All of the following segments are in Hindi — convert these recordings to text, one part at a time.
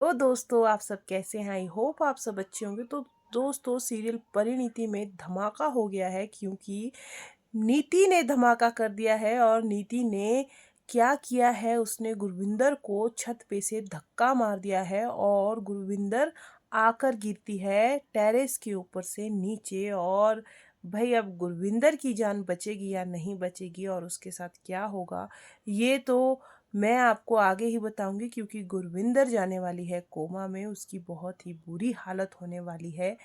तो दोस्तों, आप सब कैसे हैं? आई होप आप सब अच्छे होंगे। तो दोस्तों, सीरियल परिणीति में धमाका हो गया है, क्योंकि नीति ने धमाका कर दिया है। और नीति ने क्या किया है, उसने गुरविंदर को छत पे से धक्का मार दिया है और गुरविंदर आकर गिरती है टेरेस के ऊपर से नीचे। और भाई, अब गुरविंदर की जान बचेगी या नहीं बचेगी और उसके साथ क्या होगा, ये तो मैं आपको आगे ही बताऊंगी, क्योंकि गुरविंदर जाने वाली है कोमा में। उसकी बहुत ही बुरी हालत होने वाली है।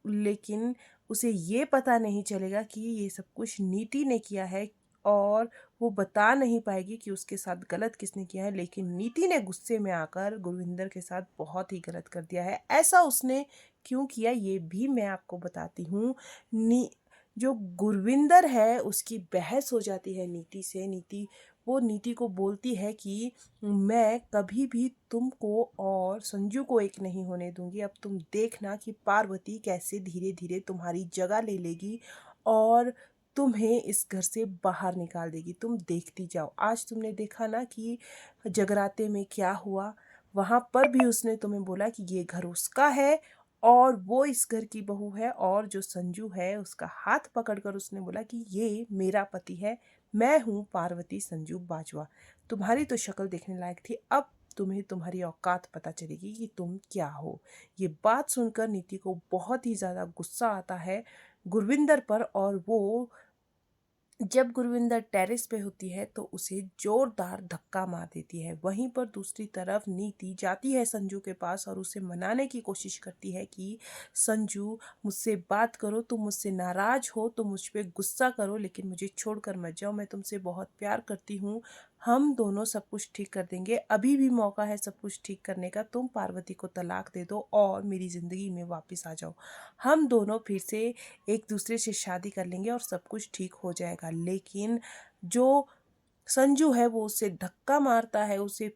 लेकिन उसे ये पता नहीं चलेगा कि ये सब कुछ नीति ने किया है, और वो बता नहीं पाएगी कि उसके साथ गलत किसने किया है। लेकिन नीति ने गुस्से में आकर गुरविंदर के साथ बहुत ही गलत कर दिया है। ऐसा उसने क्यों किया, ये भी मैं आपको बताती हूँ। नी जो गुरविंदर है, उसकी बहस हो जाती है नीति से। वो नीति को बोलती है कि मैं कभी भी तुमको और संजू को एक नहीं होने दूंगी। अब तुम देखना कि पार्वती कैसे धीरे धीरे तुम्हारी जगह ले लेगी और तुम्हें इस घर से बाहर निकाल देगी। तुम देखती जाओ। आज तुमने देखा ना कि जगराते में क्या हुआ। वहां पर भी उसने तुम्हें बोला कि ये घर उसका है और वो इस घर की बहू है। और जो संजू है, उसका हाथ पकड़कर उसने बोला कि ये मेरा पति है, मैं हूँ पार्वती संजू बाजवा। तुम्हारी तो शक्ल देखने लायक थी, अब तुम्हें तुम्हारी औकात पता चलेगी कि तुम क्या हो। ये बात सुनकर नीति को बहुत ही ज़्यादा गुस्सा आता है गुरविंदर पर। और वो जब गुरविंदर टेरेस पे होती है तो उसे जोरदार धक्का मार देती है। वहीं पर दूसरी तरफ नीति जाती है संजू के पास और उसे मनाने की कोशिश करती है कि संजू, मुझसे बात करो, तुम मुझसे नाराज हो तो मुझ पे गुस्सा करो, लेकिन मुझे छोड़कर मत जाओ। मैं तुमसे बहुत प्यार करती हूँ। हम दोनों सब कुछ ठीक कर देंगे। अभी भी मौका है सब कुछ ठीक करने का। तुम पार्वती को तलाक दे दो और मेरी ज़िंदगी में वापस आ जाओ। हम दोनों फिर से एक दूसरे से शादी कर लेंगे और सब कुछ ठीक हो जाएगा। लेकिन जो संजू है, वो उसे धक्का मारता है, उसे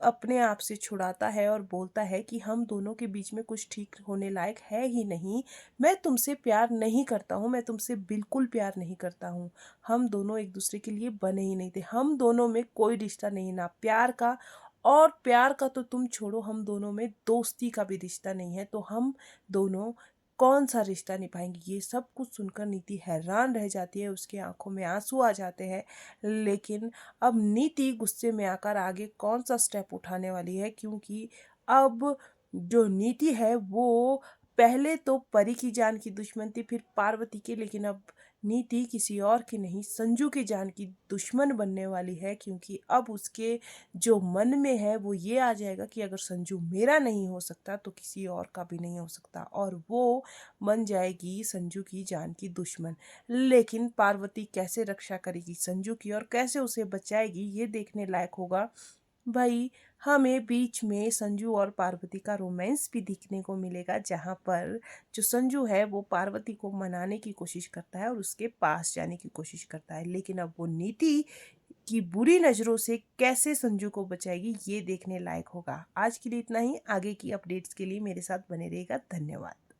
अपने आप से छुड़ाता है और बोलता है कि हम दोनों के बीच में कुछ ठीक होने लायक है ही नहीं। मैं तुमसे प्यार नहीं करता हूँ, मैं तुमसे बिल्कुल प्यार नहीं करता हूँ। हम दोनों एक दूसरे के लिए बने ही नहीं थे। हम दोनों में कोई रिश्ता नहीं, ना प्यार का। और प्यार का तो तुम छोड़ो, हम दोनों में दोस्ती का भी रिश्ता नहीं है। तो हम दोनों कौन सा रिश्ता निभाएंगे? ये सब कुछ सुनकर नीति हैरान रह जाती है, उसकी आंखों में आंसू आ जाते हैं। लेकिन अब नीति गुस्से में आकर आगे कौन सा स्टेप उठाने वाली है, क्योंकि अब जो नीति है वो पहले तो परी की जान की दुश्मन थी, फिर पार्वती की। लेकिन अब नीति किसी और की नहीं, संजू की जान की दुश्मन बनने वाली है। क्योंकि अब उसके जो मन में है वो ये आ जाएगा कि अगर संजू मेरा नहीं हो सकता तो किसी और का भी नहीं हो सकता, और वो बन जाएगी संजू की जान की दुश्मन। लेकिन पार्वती कैसे रक्षा करेगी संजू की और कैसे उसे बचाएगी, ये देखने लायक होगा। भाई, हमें बीच में संजू और पार्वती का रोमांस भी देखने को मिलेगा, जहाँ पर जो संजू है वो पार्वती को मनाने की कोशिश करता है और उसके पास जाने की कोशिश करता है। लेकिन अब वो नीति की बुरी नज़रों से कैसे संजू को बचाएगी, ये देखने लायक होगा। आज के लिए इतना ही। आगे की अपडेट्स के लिए मेरे साथ बने रहिएगा। धन्यवाद।